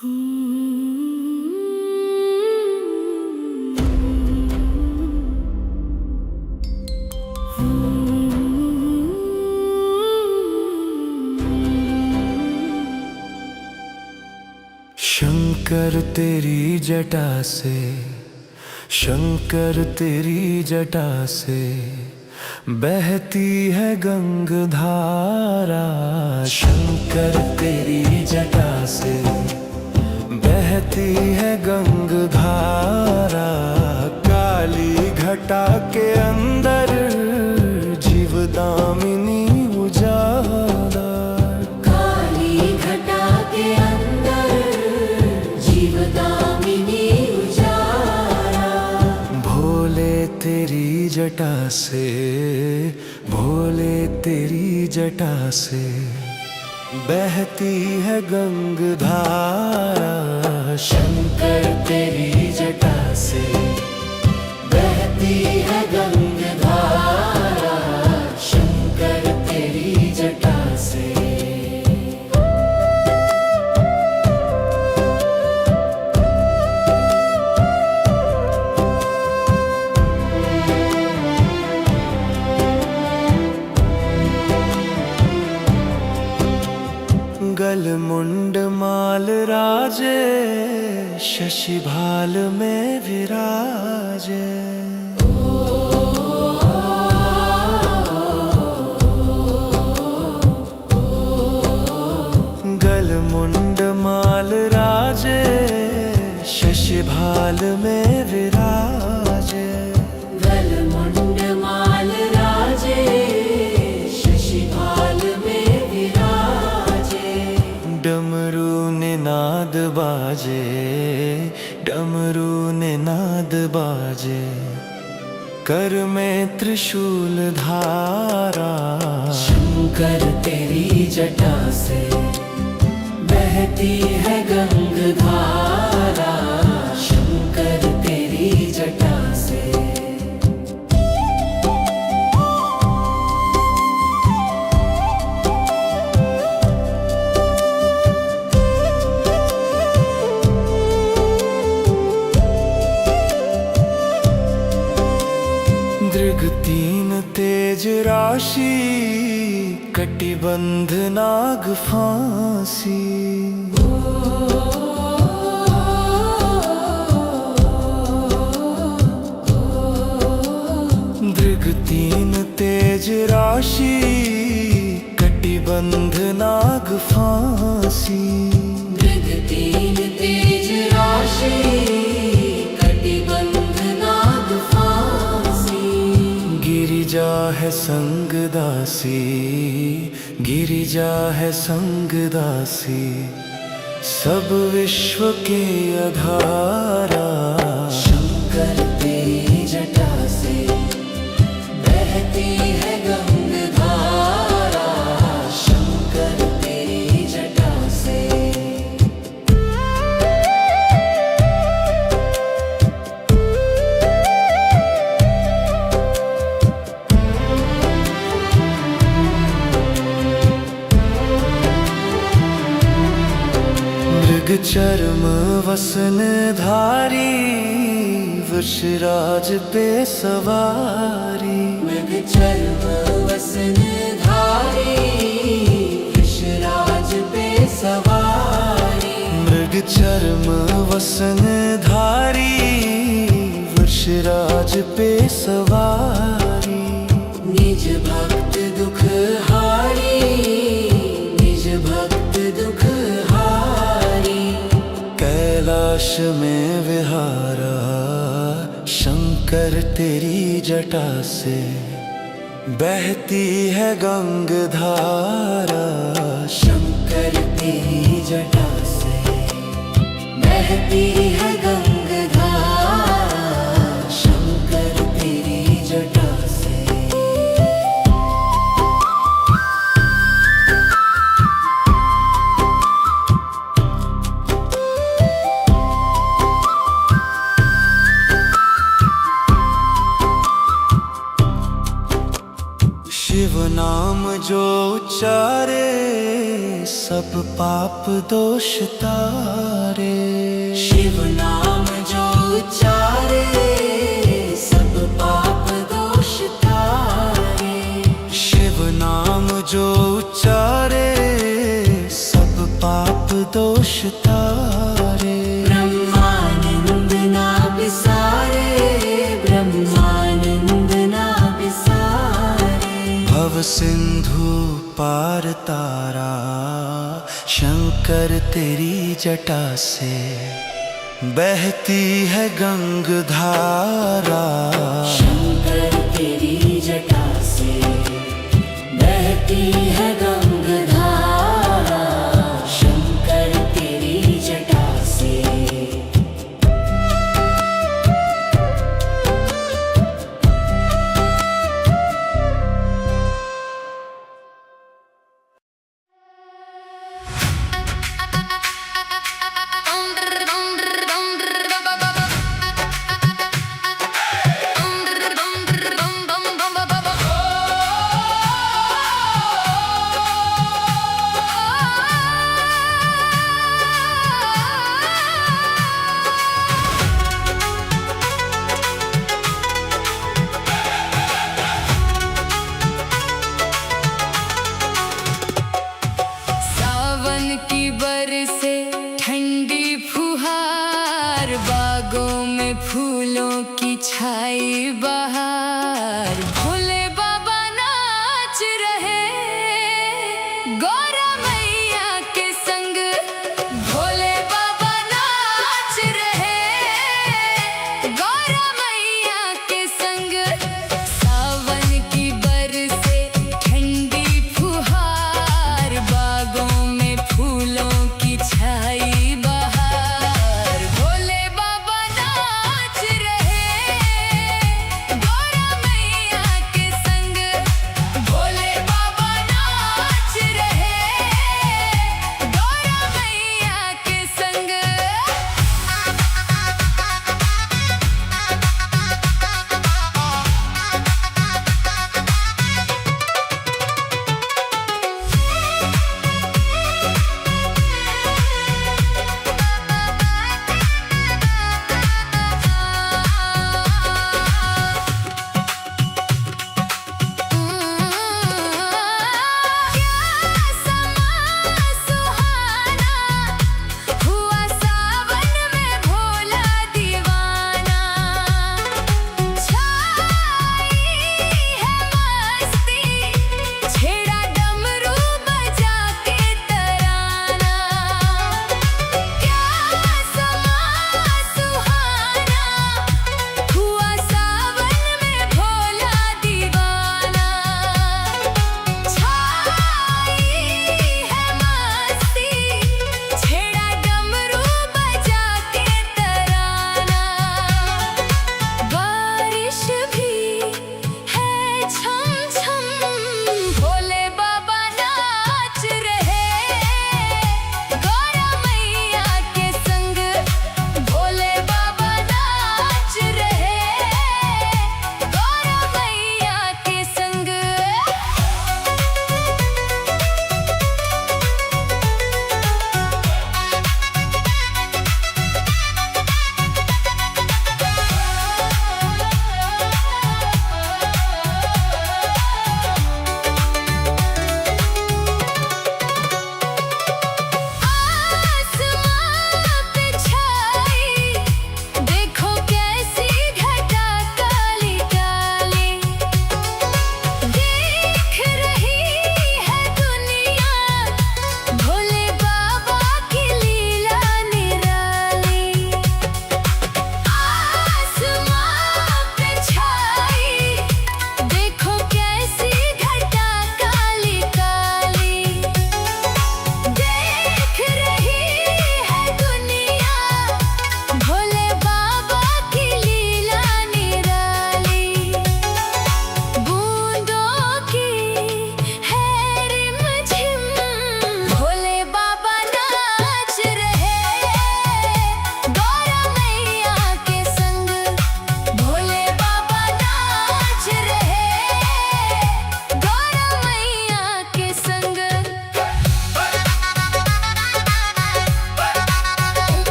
शंकर तेरी जटा से, शंकर तेरी जटा से बहती है गंगाधारा। शंकर तेरी जटा से बहती है गंगाधारा। काली घटा के अंदर जीवदामिनी उजाला। काली घटा के अंदर जीवदामिनी उजाला। भोले तेरी जटा से, भोले तेरी जटा से बहती है गंगाधारा। शंकर तेरी जटा से बहती है गंगाधारा। शंकर तेरी जटा से। गल मुंड माल राजे, शशि भाल में विराजे। गल मुंड माल राजे, शशि भाल में विराजे। गल मुंड माल राजे, शशि भाल में विराजे। डमरू ने नाद बाजे, डमरू ने नाद बाजे। कर में त्रिशूल धारा। शंकर तेरी जटा से बहती है गंगाधारा। शंकर तेरी जटा से। दृग तीन तेज राशि, कटिबंध नाग फांसी। दृग तीन तेज राशि, कटिबंध नाग फांसी। दृग तीन तेज राशि, कटिबंध नाग फांसी। गिरिजा है संग दासी, गिरिजा है संग दासी। सब विश्व के आधारा। शंकर तेरी जटा से बहती है गंगाधारा। शंकर तेरी जटा से। मृग चर्म वसन धारी, वृषराज पे सवारी। मृग चर्म वसन धारी, वृषराज पे सवारी। मृग चर्म वसन धारी, वृषराज पे सवारी। निज भक्त दुख हारी, निज भक्त दुख हारी। कैलाश में विहारा। शंकर तेरी जटा से बहती है गंगाधारा। शंकर तेरी जटा से बहती है गंगाधारा। शंकर तेरी जटा से। शिव नाम जो उच्चारे, सब पाप दोष तारे। दोष तारे। ब्रह्मानंद ना बिसारे, ब्रह्मानंद ना बिसारे। भव सिंधु पार तारा, शंकर तेरी जटा से बहती है गंग धारा। शंकर तेरी जटा से बहती है गंग धारा, शंकर तेरी जटा से।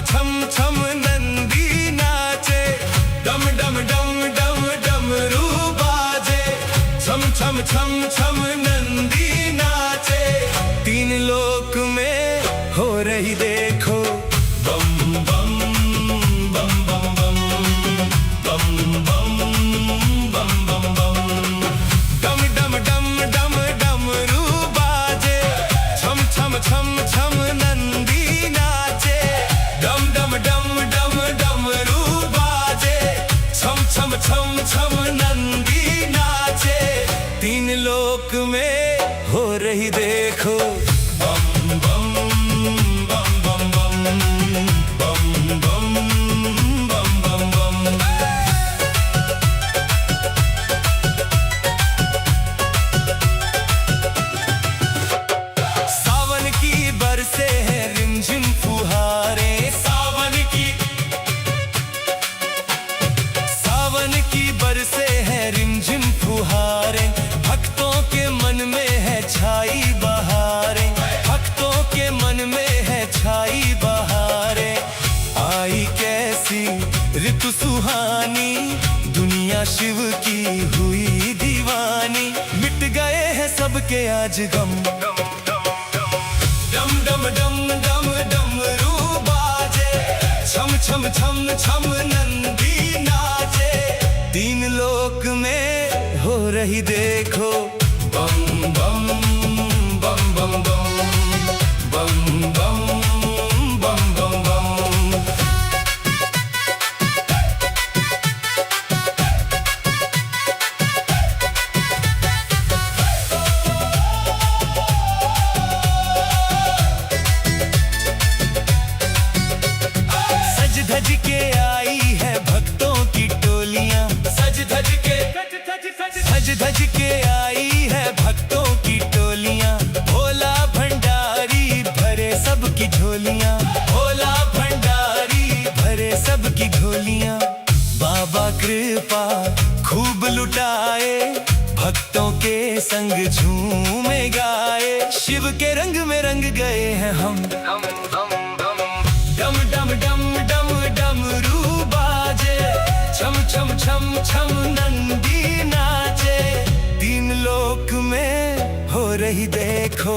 छम छम नंदी नाचे, डम डम डम डम डमरू बाजे, छम छम छम छम नंदी नाचे, तीन लोक में हो रही देखो बम बम बम बम बम बम बम बम बम बम, डम डम डम डम डमरू बाजे, छम छम छम छम नंदी नाचे, डम डम डम डम डमरू बाजे, छम छम छम छम नंदी नाचे, तीन लोक में हो रही देखो बम बम बम बम बम बम बम बम बम बम। सावन की बरसे हैं रिमझिम फुहारें, सावन की बरसे हैं रिमझिम फुहारें, भक्तों के मन में है छाई बहारें, भक्तों के मन में है छाई बहारें, आई कैसी ऋतु सुहानी, दुनिया शिव की हुई दीवानी, मिट गए हैं सबके आज गम, डम डम डम डम डमरू बाजे, छम छम छम छम नंदी नाचे, तीन लोक में हो रही देखो बम बम बम बम बम बम बम बम बम बम। सज धज के आई है भक्तों की टोलियां, सज धज के आई है भक्तों की टोलियां, भोला भंडारी भरे सबकी झोलियां, भोला भंडारी भरे सबकी झोलियां, बाबा कृपा खूब लुटाए, भक्तों के संग झूमे गाए, शिव के रंग में रंग गए हैं हम, डम डम डम डम डमरू बाजे, छम छम छम छम नंदी नाचे, तीन लोक में हो रही देखो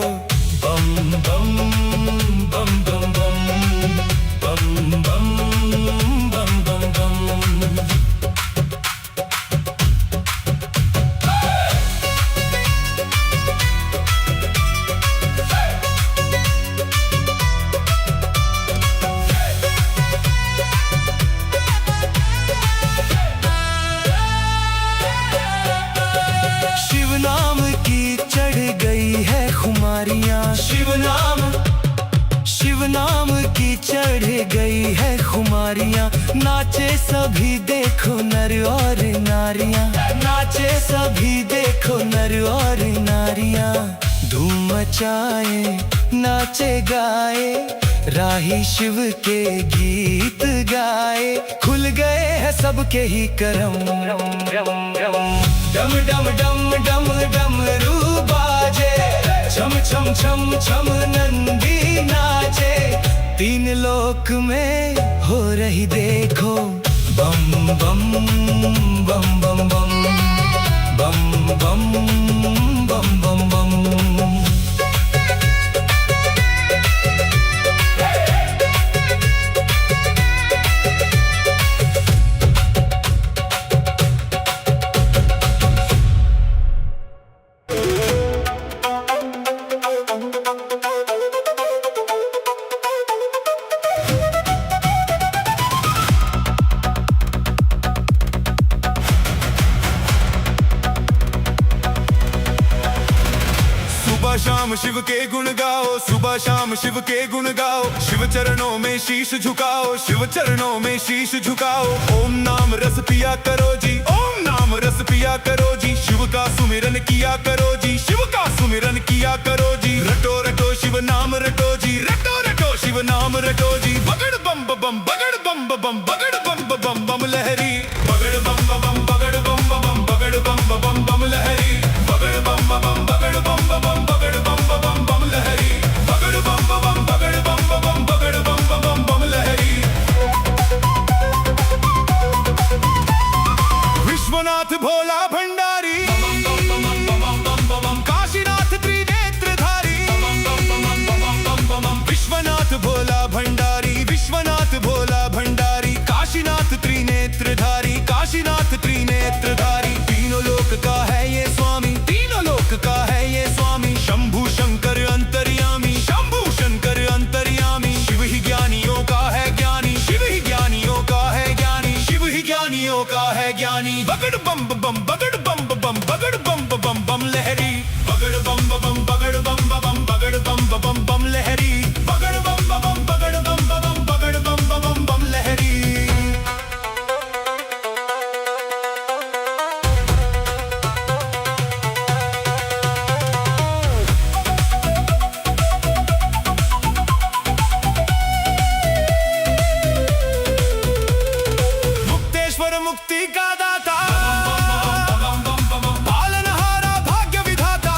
बम बम बम बम बम बम बम बम बम बम। शिव नाम की चढ़ गई है खुमारियां, शिव नाम की चढ़ गई है खुमारियां, नाचे सभी देखो नर और नारियां, नाचे सभी देखो नर और नारियां, धूम मचाए नाचे गाए, राही शिव के गीत गाए, खुल गए हैं सबके ही करम, डम डम डम डम डमरू बाजे, छम छम छम छम नंदी नाचे, तीन लोक में हो रही देखो बम बम बम बम बम बम बम बम बम बम। सुबह शाम शिव के गुण गाओ, सुबह शाम शिव के गुण गाओ, शिव चरणों में शीश झुकाओ, शिव चरणों में शीश झुकाओ, ओम नाम रस पिया करो जी, ओम नाम रस पिया करो जी, शिव का सुमिरन किया करो जी, शिव का सुमिरन किया करो जी, रटो रटो शिव नाम रटो जी, रटो रटो शिव नाम रटो जी, बगड़ बम बम बगड़ बम बम बगड़ बम बम बम लहरी, बगड़ बम बम बगड़ बम बम बगड़ बम बम बम लहरी, बगड़ बम बम बगड़ बम बम बगड़ बम बम बम लहरी, बगड़ बम बगड़ बम बम बगड़ बम बम बम लहरी। बम लहरी बगड़ बम बम बगड़ बम बम बगड़ बम बम लहरी बगड़ बम बम बगड़ बम बम बगड़ बम बम लहरी। मुक्तेश्वर मुक्ति का दाता पालनहारा भाग्य विधाता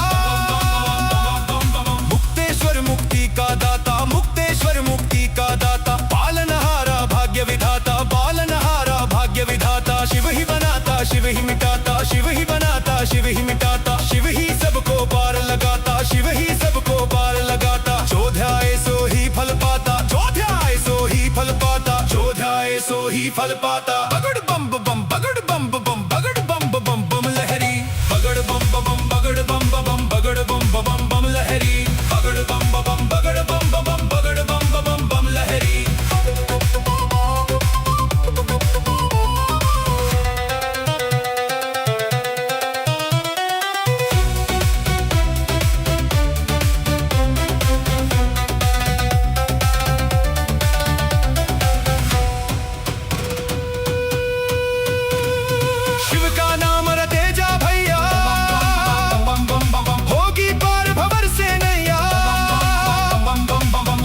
मुक्तेश्वर मुक्ति का दाता मुक्तेश्वर मुक्ति का दाता पालनहारा भाग्य विधाता पालनहारा भाग्य विधाता शिव ही बनाता शिव ही मिटाता शिव ही बनाता शिव ही मिटाता शिव ही सबको पार लगाता शिव ही सबको पार लगाता जो ध्याए सो ही फल पाता जो ध्याए सो ही फल पाता जो ध्याए सो ही फल पाता। बगड़ बम बम बगड़ बम बम बगड़ बम बम बम लहरी बगड़ बम बम बगड़ बम बम बगड़ बम बम लहरी बगड़ बम बम बगड़ बम बम बगड़ बम बम लहरी। शिव का नाम रटे जा भैया होगी पार भंवर से नैया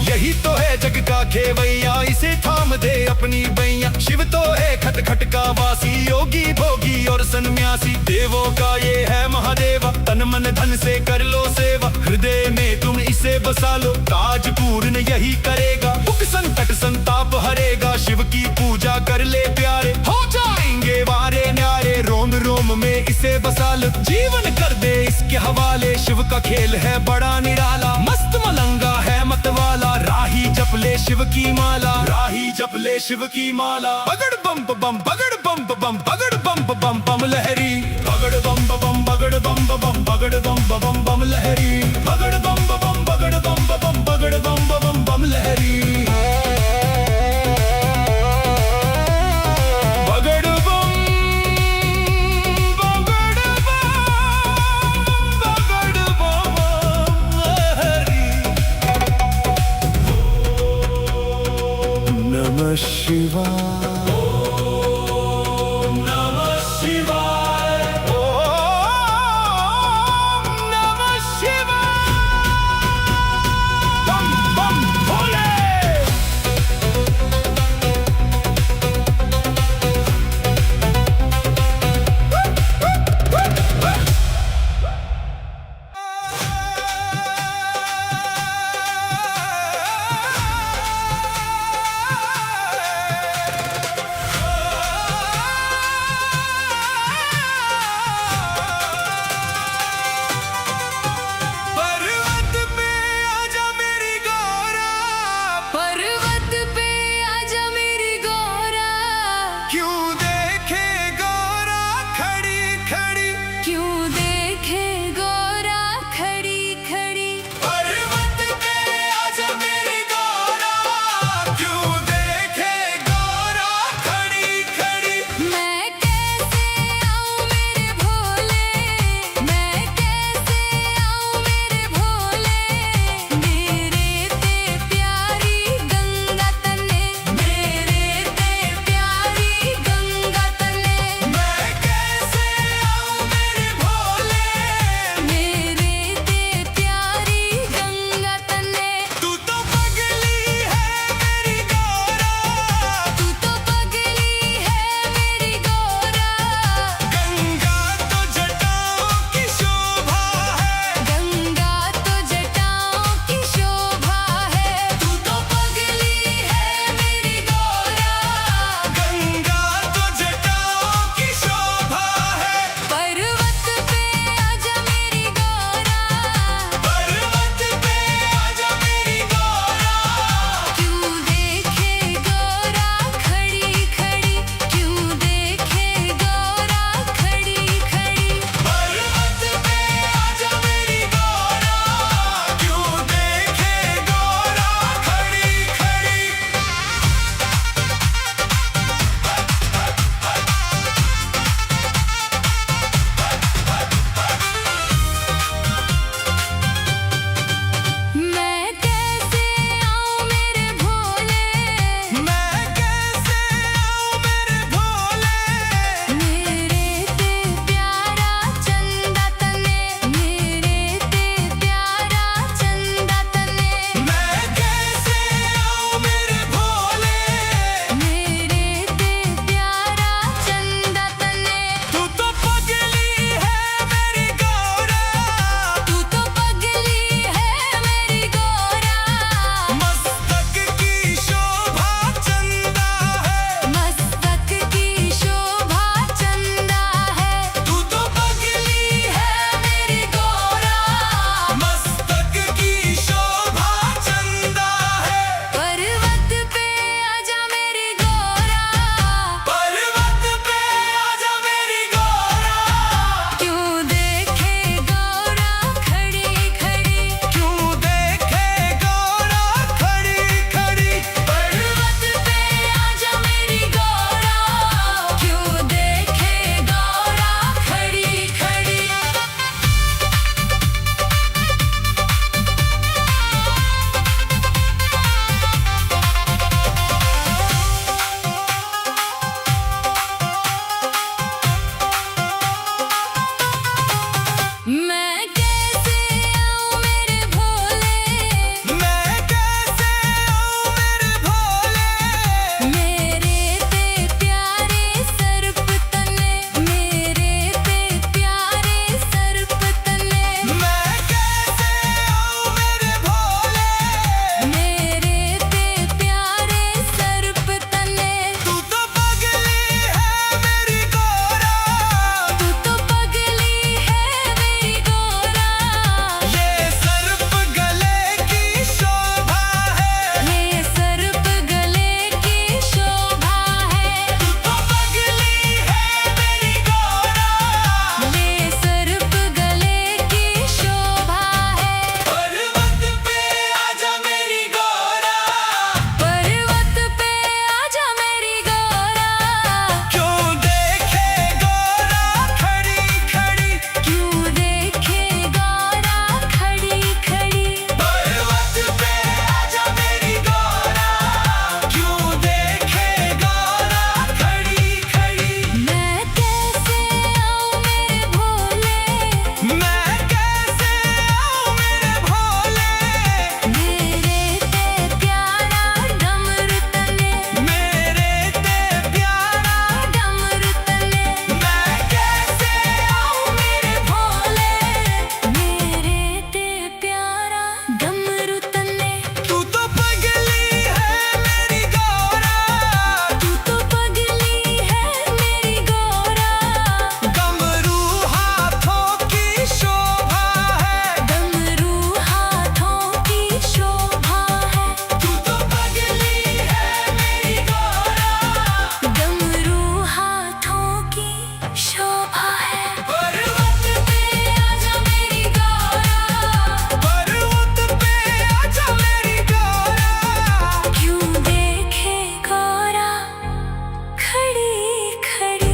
यही तो है जग का खेवैया इसे थाम दे अपनी बैया शिव तो है खट खट का वासी योगी भोगी और सन्यासी देवों का ये है महादेवा तन मन धन से कर लो सेवा हृदय में तुम इसे बसा लो काज पूर्ण यही करेगा दुख संकट संताप हरेगा शिव की पूजा कर ले प्यारे हो जाएंगे वारे न्यारे रोम रोम में इसे बसा लो जीवन कर दे इसके हवाले शिव का खेल है बड़ा निराला मस्त मलंगा है मतवाला राही जप ले शिव की माला राही जप ले शिव की माला। बगड़ बम बम बगड़ बम बम बगड़ बम बम लहरी बगड़ बम बम बगड़ बम बम बगड़ बम बम लहरी बगड़ बम बम बगड़ बम बम बगड़ बम बम लहरी बगड़ बम बगड़ बम लहरी। नमः शिवाय नमः शिवाय नमः शिवाय बम बम भोले। मैं कैसे आऊं मेरे भोले, मैं कैसे आऊं मेरे भोले, मेरे ते प्यारे सर्प तने, मेरे ते प्यारे सर्प तने, मैं कैसे आऊं मेरे भोले, मेरे ते प्यारे सर्प तने। तू तो पगली है मेरी गोरा, तू तो पगली है मेरी गोरा, ये सर्प गले की शोभा है, ये सर्प गले की शोभा है। तू तो पगली है मेरी गोरा, ये सर्प गले की शोभा है। पर्वत पे आजा मेरी गोरा, पर्वत पे आजा मेरी गोरा, क्यों देखे गोरा खड़ी खड़ी, क्यों देखे गोरा खड़ी खड़ी। पर्वत पे आजा मेरी गोरा, क्यों देखे गोरा खड़ी खड़ी। मैं कैसे आऊं मेरे भोले, मैं कैसे आऊं मेरे भोले, मेरे ते प्यारा डमरू तने, मेरे ते प्यारा, डमरू तने। मैं कैसे आऊं मेरे भोले, मेरे ते प्यारा डमरू तने। तू तो पगली है मेरी गोरा, तू तो पगली है मेरी गोरा, डमरू हाथों की शोभा है, डमरू हाथों की शोभा है। तू तो पगली है मेरी गोरा, डमरू हाथों की शोभा है। पर्वत पे आजा मेरी गोरा, पर्वत पे आजा मेरी गोरा, क्यों देखे गोरा खड़ी खड़ी।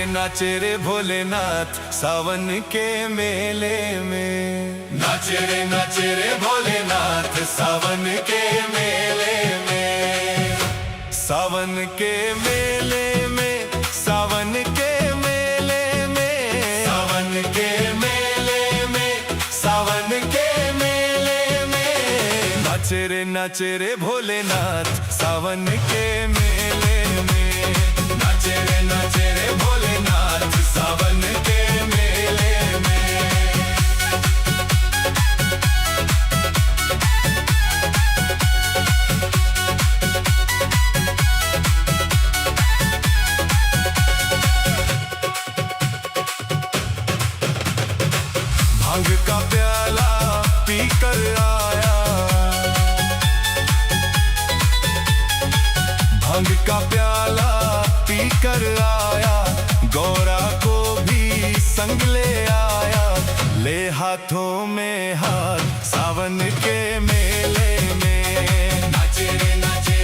नाचे रे भोलेनाथ सावन के मेले में, नाचे रे भोलेनाथ सावन के मेले में, सावन के मेले में, सावन के मेले में, सावन के मेले में, सावन के मेले में, नाचे रे भोलेनाथ सावन के मेले में, नाचे रे भोलेनाथ सावन के मेले में। भांग का प्याला पीकर आया, भांग का प्याला पीकर आया, गौरा को भी संग ले आया, ले हाथों में हाथ सावन के मेले में, नाचे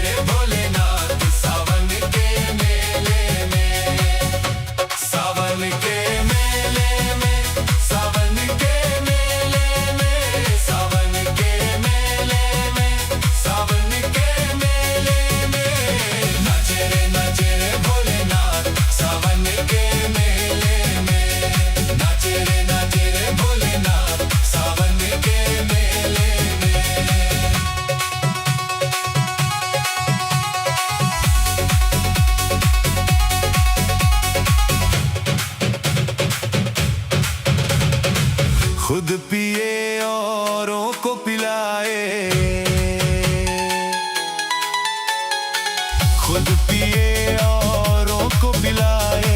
रे भोलेनाथ सावन के मेले में, सावन के मेले में, सावन के मेले में, सावन के मेले में, सावन के मेले में, नाचे रे भोलेनाथ सावन के मेले में, नाचे रे भोलेनाथ सावन के मेले में। खुद पिए औरों को पिलाए, खुद पिए औरों को पिलाए,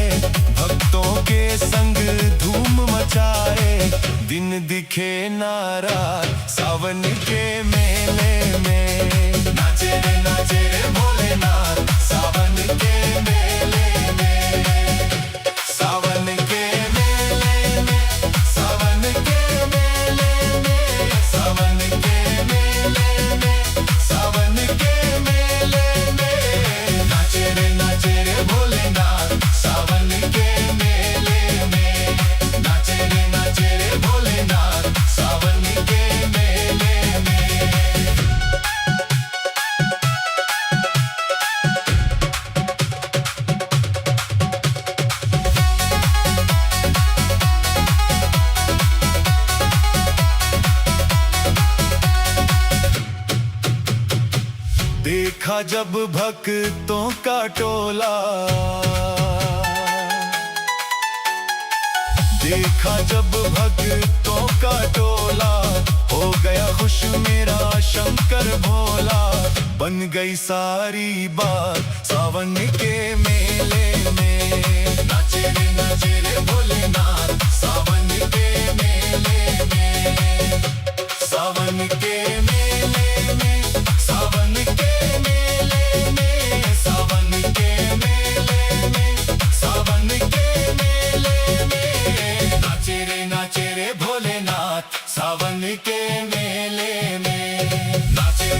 भक्तों के संग धूम मचाए, दिन दिखे ना रात सावन के मेले में, नाचे रे भोलेनाथ सावन के मेले में, सावन के मेले में, सावन के मेले में, सावन के मेले में, सावन के देखा जब भक्तों का टोला, देखा जब भक्तों का टोला, हो गया खुश मेरा शंकर भोला। बन गई सारी बात सावन के मेले में, नाचे रे भोलेनाथ सावन के मेले में, सावन के मेले में, सावन के मेले में, सावन के मेले में, सावन के मेले में, नाचे रे भोलेनाथ सावन के मेले में, नाचे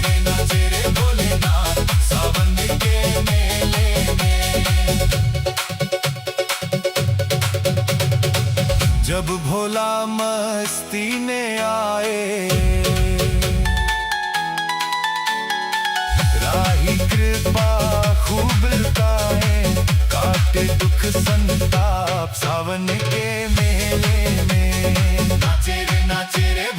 रे भोलेनाथ सावन के मेले में। जब भोला मस्ती में आए, राही कृपा खूब लुटाए, काटे दुख संताप सावन के मेले में, नाचे रे